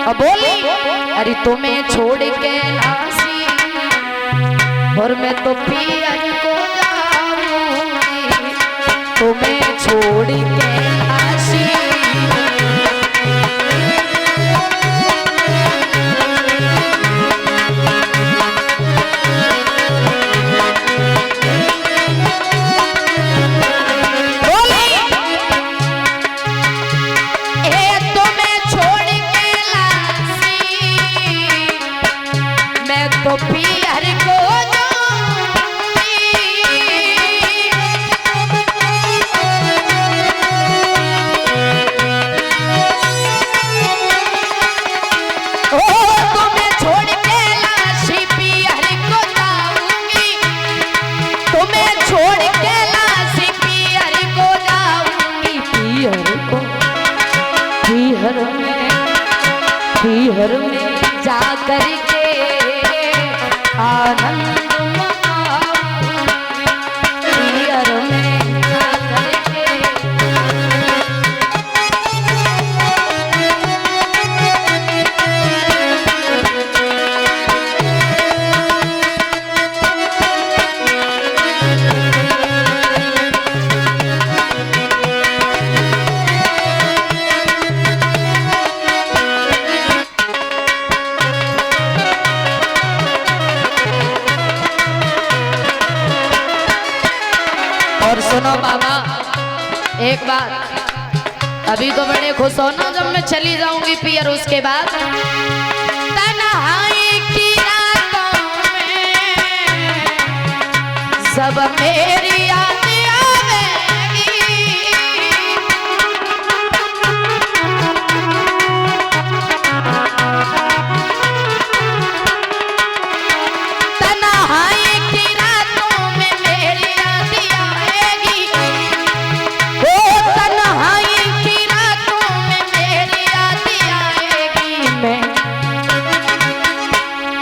अब बोली अरे तुम्हें छोड़ के लासी और मैं तो पियर को जाऊंगी, तुम्हें छोड़ के लासी तो पियर को तुम्हें छोड़ के लाशी पियर को जाऊंगी, तुम्हें छोड़ के लाशी पियर को जाऊंगी, पियर में जा करके आनंद पियर में जा करके और सुनो बाबा एक बात, अभी तो बड़े खुश हो ना जब मैं चली जाऊंगी पियर, उसके बाद तन्हाई की रातों में सब मेरी याद आवेगी, तन्हाई की रातों में मेरी याद आएगी, ओ तन्हाई की रातों में मेरी याद आएगी।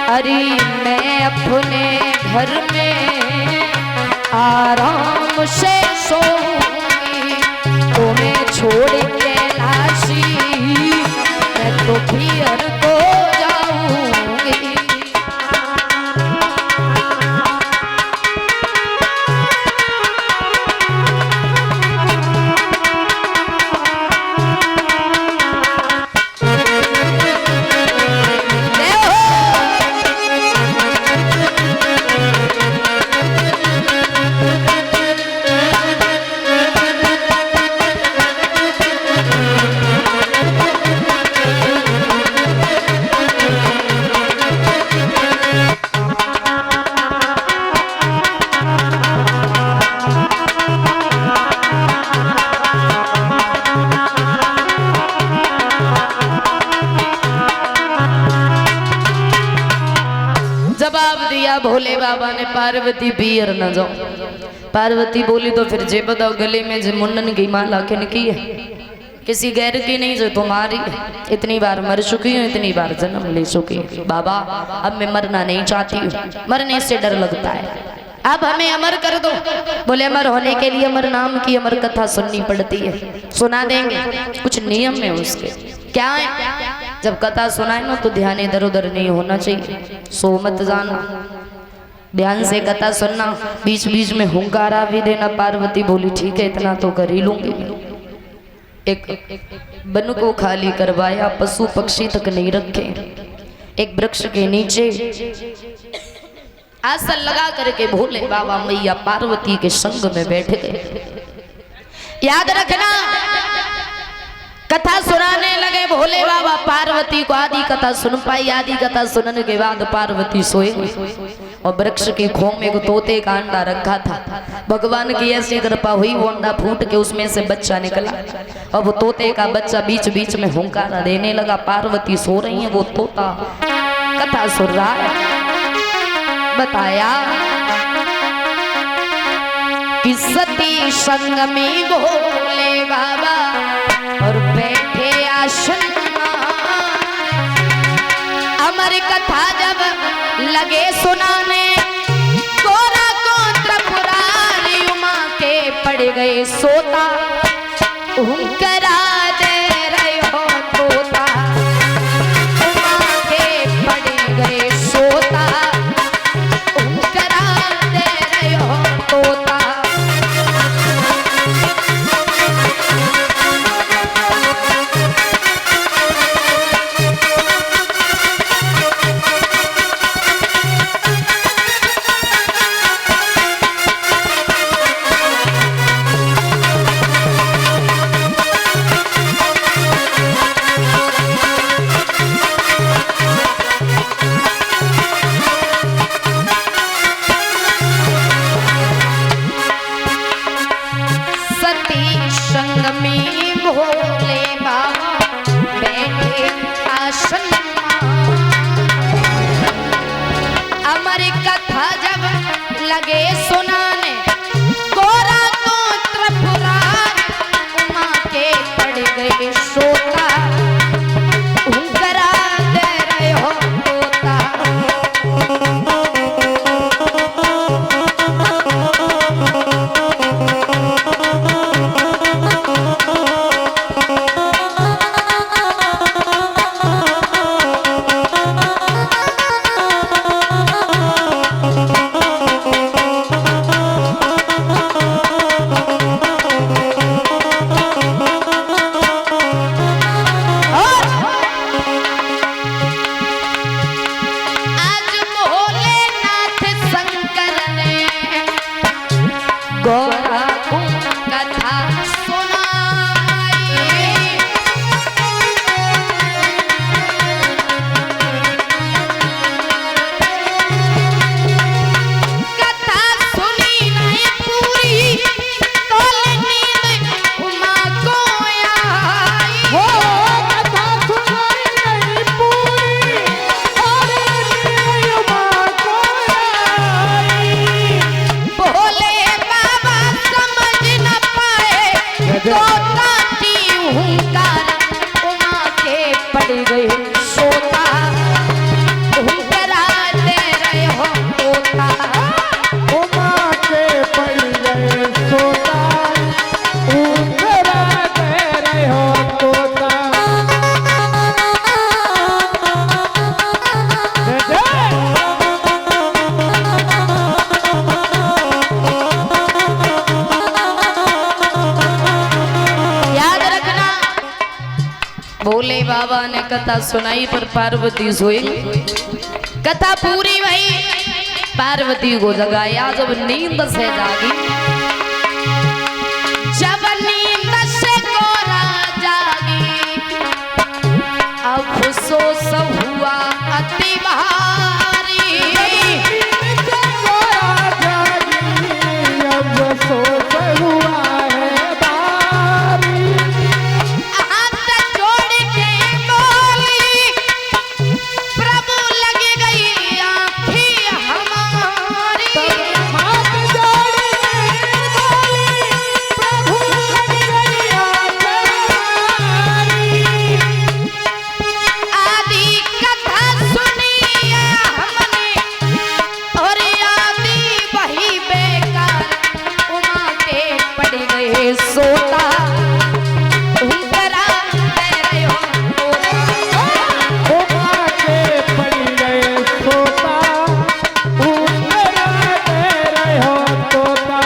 अरे मैं अपने घर में आराम से सोऊंगी, तुम्हें छोड़ के लाशी मैं तो पियर को जाऊंगी। जवाब दिया भोले बाबा ने, पार्वती पियर न जाओ। पार्वती बोली तो फिर जे बताओ गले में जो मुन्नन की माला किनकी है? किसी गैर की नहीं, जो तुम्हारी है। इतनी बार मर चुकी हूँ, इतनी बार जन्म ले चुकी हूँ बाबा, अब मैं मरना नहीं चाहती हूँ, मरने से डर लगता है, अब हमें अमर कर दो। बोले अमर होने के लिए अमर नाम की अमर कथा सुननी पड़ती है, सुना देंगे। कुछ नियम है उसके, क्या है? जब कथा सुनाए ना तो ध्यान इधर उधर नहीं होना चाहिए, सो मत जाना, ध्यान से कथा सुनना, बीच बीच में हुंकारा भी देना। पार्वती बोली ठीक है, इतना तो कर ही लूंगी। एक वन को खाली करवाया, पशु पक्षी तक नहीं रखे, एक वृक्ष के नीचे आसन लगा करके भोले बाबा मैया पार्वती के संग में बैठ गए। याद रखना, कथा सुनाने लगे भोले बाबा पार्वती को, आदि कथा सुन पाई। आदि कथा सुनने के बाद पार्वती सोए और वृक्ष की खोम में तोते का अंडा रखा था। भगवान की ऐसी कृपा हुई, वो अंडा फूट के उसमें से बच्चा निकला और वो तोते का बच्चा बीच बीच में हुंकारा देने लगा। पार्वती सो रही है, वो तोता कथा सुन रहा है। बताया कि सती संग में भोले बाबा और बैठे आसन, अमर कथा जब लगे सुनाने, गोरा गोत्र पुरारी उमा के पड़ गए सोता, हुंकरा दे रहे हो तोता। पड़ गए सोता कराते रहे हो तोता उमा के पड़ गए सोता कराते रहे हो तोता। याद रखना भोले बाबा ने कथा सुनाई पर पार्वती सोई। कथा पूरी हुई, पार्वती को जगाया जब नींद से जागी। जब नींद से कोरा जागी अफसोस हुआ अति भारी। अफसोस हुआ है भारी। हाथ जोड़ के बोली प्रभु लग गई आँखें हमारी। हाथ जोड़ के बोली प्रभु लग गई आँखें हमारी। आदि कथा सुनी हमने और आदि वही बेकार। उमा के पड़ गए सोता कराते रहे हो तोता। उमा के पड़ गए सोता कराते रहे हो तोता।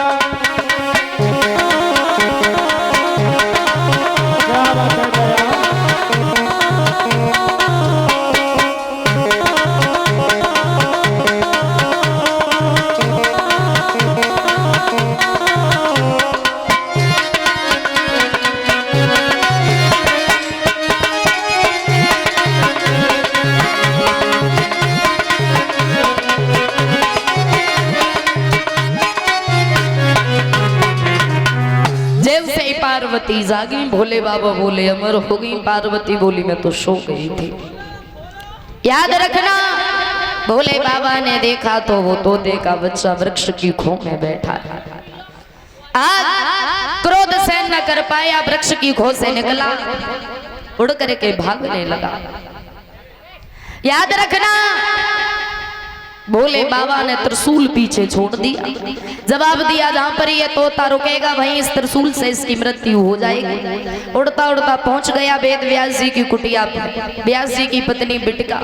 क्या बात है दया। जब से ही पार्वती जागी भोले बाबा बोले अमर हो गई। पार्वती बोली मैं तो सो गई थी। याद रखना भोले बाबा ने देखा तो वो तोते का बच्चा वृक्ष की खो में बैठा है। आज क्रोध सहन न कर पाया, वृक्ष की खो से निकला, उड़ करके भागने लगा। याद रखना भोले बाबा ने त्रिशूल पीछे छोड़ दिया, जवाब दिया जहां पर ये तोता रुकेगा वहीं इस त्रिशूल से इसकी मृत्यु हो जाएगी। उड़ता उड़ता पहुंच गया वेद व्यास जी की कुटिया पर। व्यास जी की पत्नी बिटिका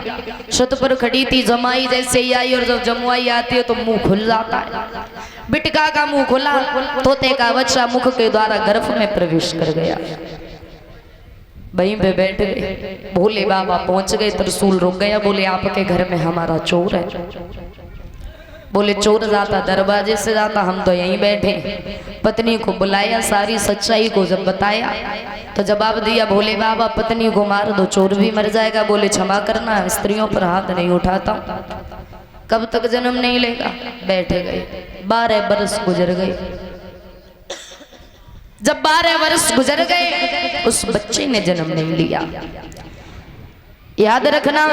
छत पर खड़ी थी। जमाई जैसे ही आई और जब जमुआई आती है तो मुंह खुल जाता है। बिटिका का मुंह खुला, तोते का बच्चा मुख के द्वारा गर्भ में प्रवेश कर गया। वहीं पे बैठ गए। भोले बाबा पहुंच गए, त्रिशूल रुक गया। बोले आपके घर में हमारा चोर है। बोले चोर जाता दरवाजे से जाता, हम तो यहीं बैठे। पत्नी को बुलाया, सारी सच्चाई को जब बताया तो जवाब दिया भोले बाबा पत्नी को मार दो चोर भी मर जाएगा। बोले क्षमा करना, स्त्रियों पर हाथ नहीं उठाता, कब तक जन्म नहीं लेगा। बैठ गए। 12 बरस गुजर गए। जब 12 वर्ष गुजर गए उस बच्चे ने जन्म नहीं लिया। याद रखना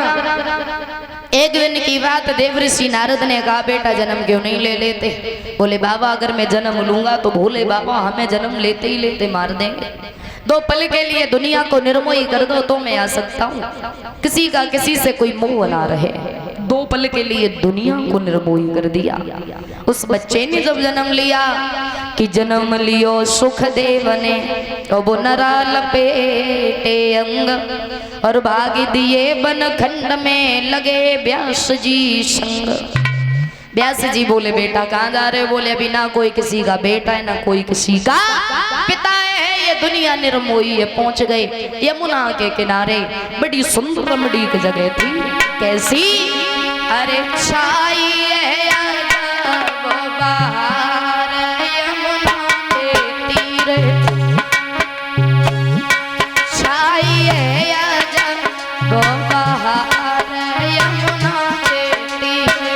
एक दिन की बात, देवऋषि नारद ने कहा बेटा जन्म क्यों नहीं ले लेते। बोले बाबा अगर मैं जन्म लूंगा तो भोले बाबा हमें जन्म लेते ही लेते मार देंगे। 2 पल के लिए दुनिया को निर्मोही कर दो तो मैं आ सकता हूँ, किसी का किसी से कोई मोह ना रहे। 2 पल के लिए दुनिया को निर्मोही कर दिया। उस बच्चे ने जब जन्म लिया कि जन्म लियो सुखदेव ने, तो वो नरा लपेटे अंग और भाग दिए वन खंड में लगे व्यास जी संग। व्यास जी बोले बेटा कहाँ जा रहे हो। बोले अभी ना कोई किसी का बेटा है ना कोई किसी का पिता है, ये दुनिया निर्मोही है। पहुंच गए यमुना के किनारे, बड़ी सुंदर रमणीक की जगह थी। कैसी, अरे छाई बहार यमुना के तीरे, छाई बहार यमुना के तीरे।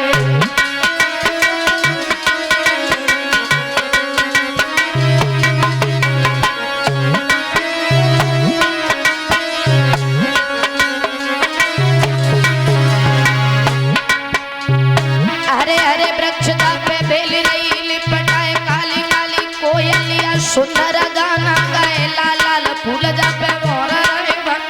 सुंदर गाना गाए लाल लाल फूल जापे मोर रे बन।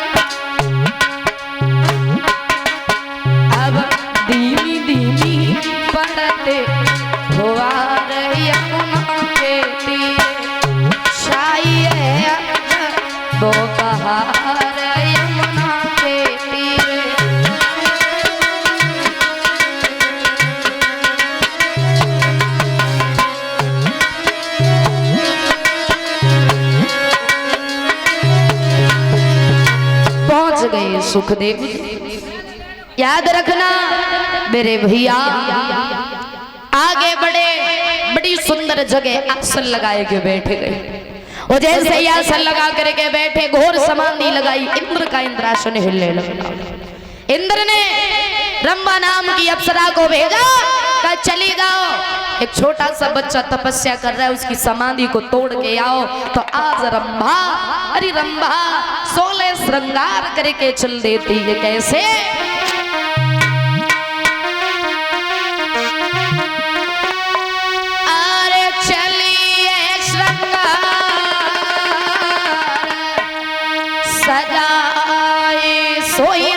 सुखदेव। याद रखना मेरे भैया, आगे बढ़े, बड़ी सुंदर जगह आसन लगाए के बैठे गए। और जैसे ही आसन लगा करके बैठे, घोर समाधि लगाई, इंद्र का इंद्रासन हिलने लगा। इंद्र ने रंभा नाम की अप्सरा को भेजा, कहा चली जाओ, एक छोटा सा बच्चा तपस्या कर रहा है, उसकी समाधि को तोड़ के आओ। तो आज रंभा, अरे रंभा 16 श्रृंगार करके चल देती है। कैसे? अरे चलिए श्रृंगार सजाए सोई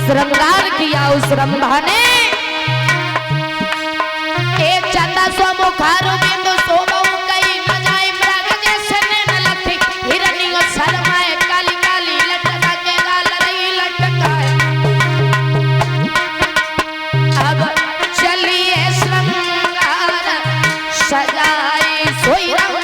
श्रृंगार किया उस रंभा ने। एक चंदा सो मुखारो बिंदु सोबहु कई न जाए, मृग जैसे न लथी हिरनी और शर्माए, काली काली लटका के गाल रही लटकाए। अब चलिए श्रृंगार सजाए सोई रंभा।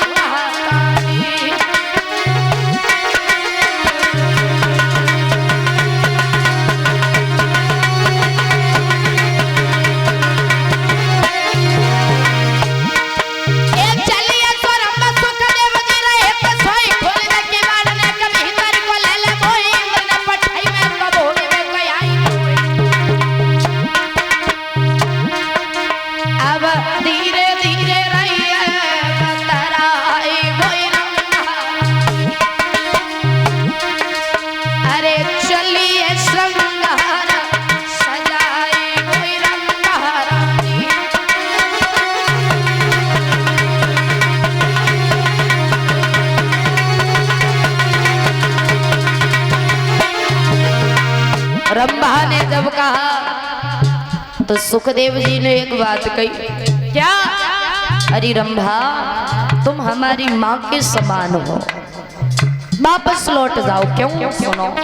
रंभा ने जब कहा तो सुखदेव जी ने एक बात कही। क्या? अरे रंभा, तुम हमारी माँ के समान हो, वापस लौट जाओ। क्यों? सुनो।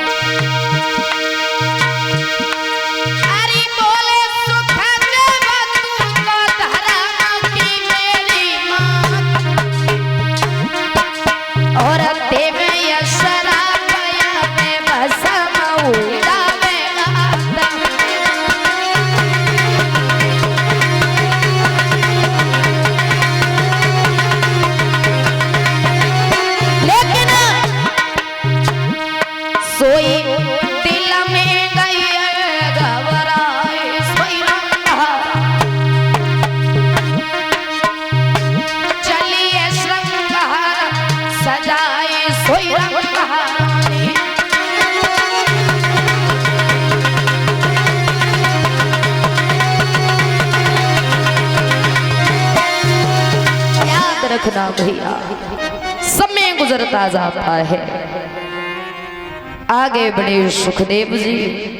रखना भैया, समय गुजरता जाता है। आगे बढ़े सुखदेव जी।